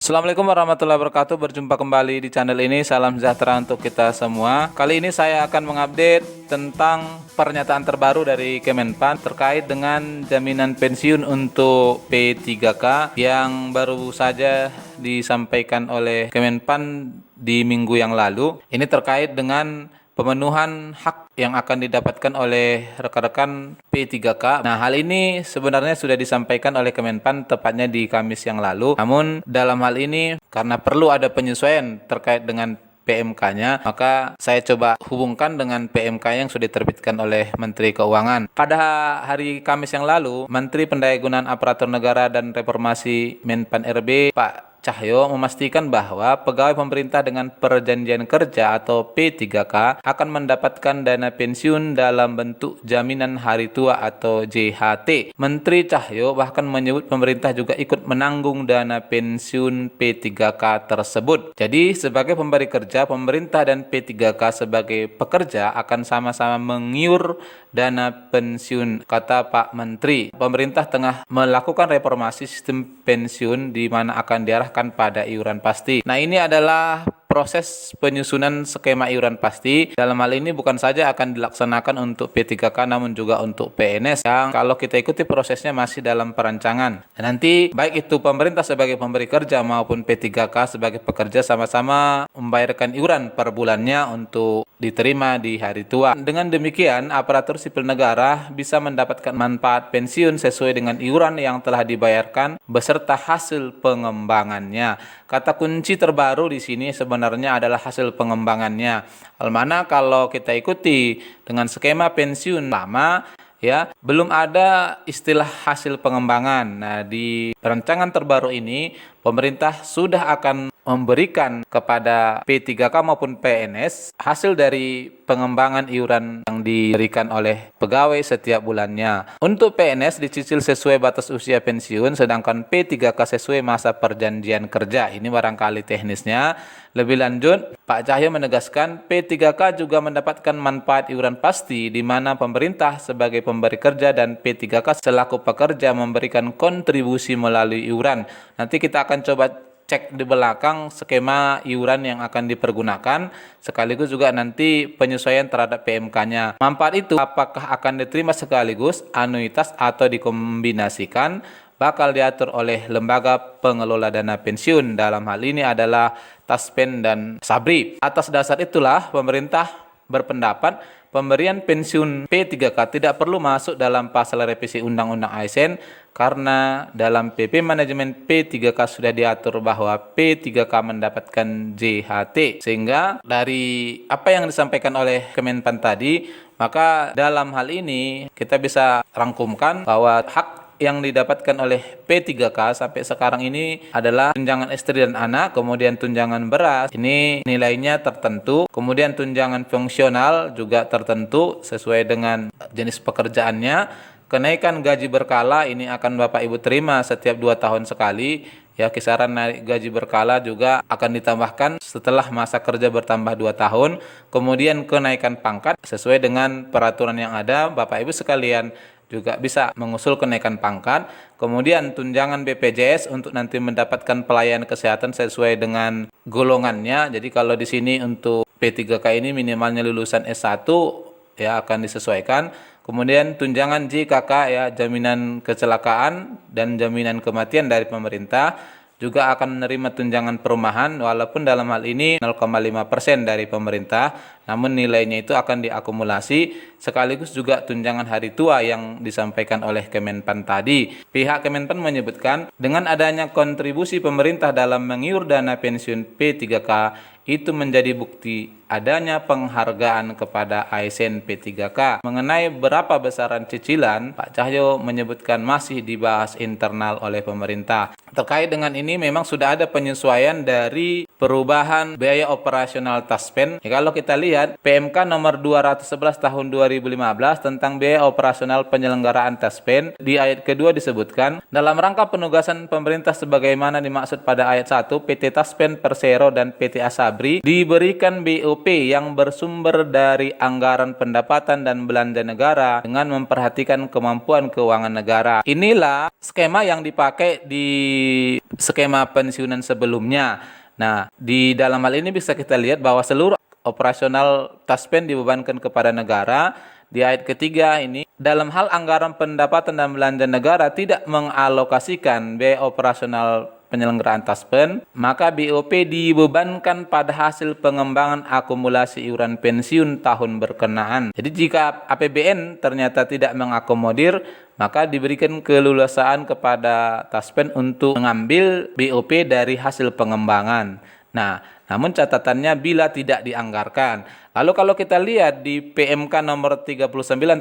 Assalamualaikum warahmatullahi wabarakatuh. Berjumpa kembali di channel ini. Salam sejahtera untuk kita semua. Kali ini saya akan mengupdate tentang pernyataan terbaru dari Kemenpan terkait dengan jaminan pensiun untuk P3K yang baru saja disampaikan oleh Kemenpan di minggu yang lalu. Ini terkait dengan pemenuhan hak yang akan didapatkan oleh rekan-rekan P3K. Nah, hal ini sebenarnya sudah disampaikan oleh Kemenpan tepatnya di Kamis yang lalu. Namun dalam hal ini karena perlu ada penyesuaian terkait dengan PMK-nya, maka saya coba hubungkan dengan PMK yang sudah diterbitkan oleh Menteri Keuangan. Pada hari Kamis yang lalu, Menteri Pendayagunaan Aparatur Negara dan Reformasi Menpan RB, Pak Cahyo memastikan bahwa pegawai pemerintah dengan perjanjian kerja atau P3K akan mendapatkan dana pensiun dalam bentuk jaminan hari tua atau JHT. Menteri Cahyo bahkan menyebut pemerintah juga ikut menanggung dana pensiun P3K tersebut. Jadi sebagai pemberi kerja, pemerintah dan P3K sebagai pekerja akan sama-sama mengiur dana pensiun, kata Pak Menteri. Pemerintah tengah melakukan reformasi sistem pensiun di mana akan diarahkan pada iuran pasti. Nah, ini adalah proses penyusunan skema iuran pasti. Dalam hal ini bukan saja akan dilaksanakan untuk P3K namun juga untuk PNS yang kalau kita ikuti prosesnya masih dalam perancangan. Dan nanti baik itu pemerintah sebagai pemberi kerja maupun P3K sebagai pekerja sama-sama membayarkan iuran per bulannya untuk diterima di hari tua. Dengan demikian, aparatur sipil negara bisa mendapatkan manfaat pensiun sesuai dengan iuran yang telah dibayarkan beserta hasil pengembangannya. Kata kunci terbaru di sini sebenarnya adalah hasil pengembangannya. Mana kalau kita ikuti dengan skema pensiun lama, ya belum ada istilah hasil pengembangan. Nah, di rancangan terbaru ini pemerintah sudah akan memberikan kepada P3K maupun PNS hasil dari pengembangan iuran yang diberikan oleh pegawai setiap bulannya. Untuk PNS dicicil sesuai batas usia pensiun, sedangkan P3K sesuai masa perjanjian kerja. Ini barangkali teknisnya. Lebih lanjut, Pak Cahyo menegaskan P3K juga mendapatkan manfaat iuran pasti di mana pemerintah sebagai pemberi kerja dan P3K selaku pekerja memberikan kontribusi melalui iuran. Nanti kita akan coba cek di belakang skema iuran yang akan dipergunakan, sekaligus juga nanti penyesuaian terhadap PMK-nya. Manfaat itu apakah akan diterima sekaligus, anuitas atau dikombinasikan, bakal diatur oleh lembaga pengelola dana pensiun. Dalam hal ini adalah Taspen dan Sabri. Atas dasar itulah pemerintah berpendapat pemberian pensiun P3K tidak perlu masuk dalam pasal revisi Undang-Undang ASN karena dalam PP Manajemen P3K sudah diatur bahwa P3K mendapatkan JHT. Sehingga dari apa yang disampaikan oleh Kemenpan tadi, maka dalam hal ini kita bisa rangkumkan bahwa hak yang didapatkan oleh P3K sampai sekarang ini adalah tunjangan istri dan anak, kemudian tunjangan beras, ini nilainya tertentu, kemudian tunjangan fungsional juga tertentu sesuai dengan jenis pekerjaannya, kenaikan gaji berkala ini akan Bapak Ibu terima setiap 2 tahun sekali, ya kisaran naik gaji berkala juga akan ditambahkan setelah masa kerja bertambah 2 tahun, kemudian kenaikan pangkat sesuai dengan peraturan yang ada, Bapak Ibu sekalian juga bisa mengusul kenaikan pangkat, kemudian tunjangan BPJS untuk nanti mendapatkan pelayanan kesehatan sesuai dengan golongannya. Jadi kalau di sini untuk P3K ini minimalnya lulusan S1 ya akan disesuaikan. Kemudian tunjangan JKK ya jaminan kecelakaan dan jaminan kematian dari pemerintah juga akan menerima tunjangan perumahan walaupun dalam hal ini 0,5% dari pemerintah, namun nilainya itu akan diakumulasi, sekaligus juga tunjangan hari tua yang disampaikan oleh Kemenpan tadi. Pihak Kemenpan menyebutkan dengan adanya kontribusi pemerintah dalam mengiur dana pensiun P3K itu menjadi bukti adanya penghargaan kepada ASN P3K. Mengenai berapa besaran cicilan, Pak Cahyo menyebutkan masih dibahas internal oleh pemerintah. Terkait dengan ini memang sudah ada penyesuaian dari perubahan biaya operasional Taspen. Kalau kita lihat PMK nomor 211 tahun 2015 tentang biaya operasional penyelenggaraan Taspen, di ayat kedua disebutkan, dalam rangka penugasan pemerintah sebagaimana dimaksud pada ayat 1, PT Taspen Persero dan PT Asabri diberikan BOP yang bersumber dari anggaran pendapatan dan belanja negara dengan memperhatikan kemampuan keuangan negara. Inilah skema yang dipakai di skema pensiunan sebelumnya. Nah, di dalam hal ini bisa kita lihat bahwa seluruh operasional Taspen dibebankan kepada negara. Di ayat ketiga ini, dalam hal anggaran pendapatan dan belanja negara tidak mengalokasikan biaya operasional penyelenggaraan Taspen, maka BOP dibebankan pada hasil pengembangan akumulasi iuran pensiun tahun berkenaan. Jadi jika APBN ternyata tidak mengakomodir, maka diberikan keleluasaan kepada Taspen untuk mengambil BOP dari hasil pengembangan. Nah, namun catatannya bila tidak dianggarkan. Lalu kalau kita lihat di PMK nomor 39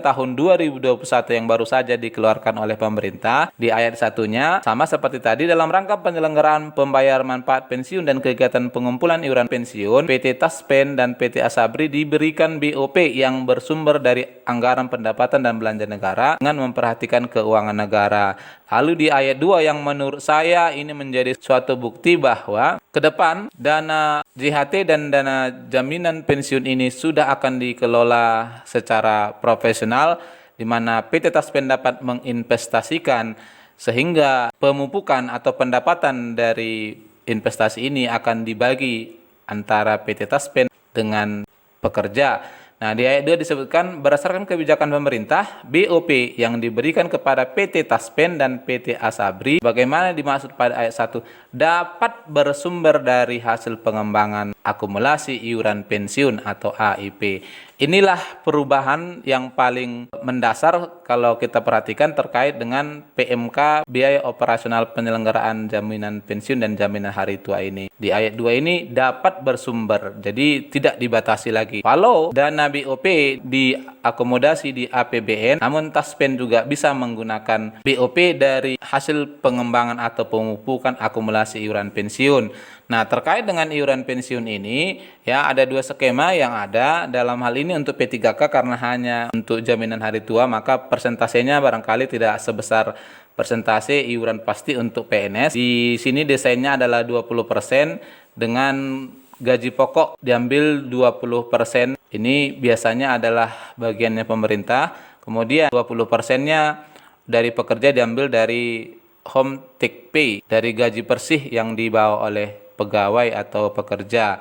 tahun 2021 yang baru saja dikeluarkan oleh pemerintah, di ayat satunya sama seperti tadi, dalam rangka penyelenggaraan pembayar manfaat pensiun dan kegiatan pengumpulan iuran pensiun, PT Taspen dan PT Asabri diberikan BOP yang bersumber dari anggaran pendapatan dan belanja negara dengan memperhatikan keuangan negara. Lalu di ayat 2 yang menurut saya ini menjadi suatu bukti bahwa ke depan dana JHT dan dana jaminan pensiun ini sudah akan dikelola secara profesional, di mana PT Taspen dapat menginvestasikan sehingga pemupukan atau pendapatan dari investasi ini akan dibagi antara PT Taspen dengan pekerja. Nah, di ayat 2 disebutkan, berdasarkan kebijakan pemerintah, BOP yang diberikan kepada PT Taspen dan PT Asabri, bagaimana dimaksud pada ayat 1, dapat bersumber dari hasil pengembangan akumulasi iuran pensiun atau AIP. Inilah perubahan yang paling mendasar kalau kita perhatikan terkait dengan PMK biaya operasional penyelenggaraan jaminan pensiun dan jaminan hari tua ini. Di ayat 2 ini dapat bersumber, jadi tidak dibatasi lagi. Kalau dana BOP diakomodasi di APBN, namun Taspen juga bisa menggunakan BOP dari hasil pengembangan atau pemupukan akumulasi iuran pensiun. Nah, terkait dengan iuran pensiun ini, ya ada dua skema yang ada. Dalam hal ini untuk P3K karena hanya untuk jaminan hari tua, maka persentasenya barangkali tidak sebesar persentase iuran pasti untuk PNS. Di sini desainnya adalah 20% dengan gaji pokok diambil 20%. Ini biasanya adalah bagiannya pemerintah. Kemudian 20%-nya dari pekerja diambil dari home take pay, dari gaji bersih yang dibawa oleh pegawai atau pekerja.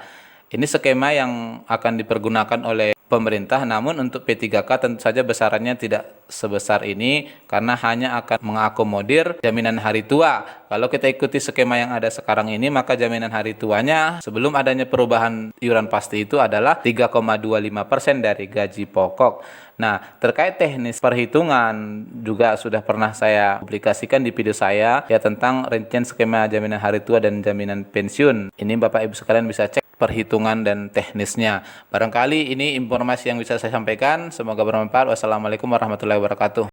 Ini skema yang akan dipergunakan oleh pemerintah, namun untuk P3K tentu saja besarannya tidak sebesar ini karena hanya akan mengakomodir jaminan hari tua. Kalau kita ikuti skema yang ada sekarang ini, maka jaminan hari tuanya sebelum adanya perubahan iuran pasti itu adalah 3,25% dari gaji pokok. Nah, terkait teknis perhitungan juga sudah pernah saya publikasikan di video saya ya tentang rincian skema jaminan hari tua dan jaminan pensiun. Ini Bapak Ibu sekalian bisa cek perhitungan dan teknisnya. Barangkali ini informasi yang bisa saya sampaikan. Semoga bermanfaat. Wassalamualaikum warahmatullahi wabarakatuh.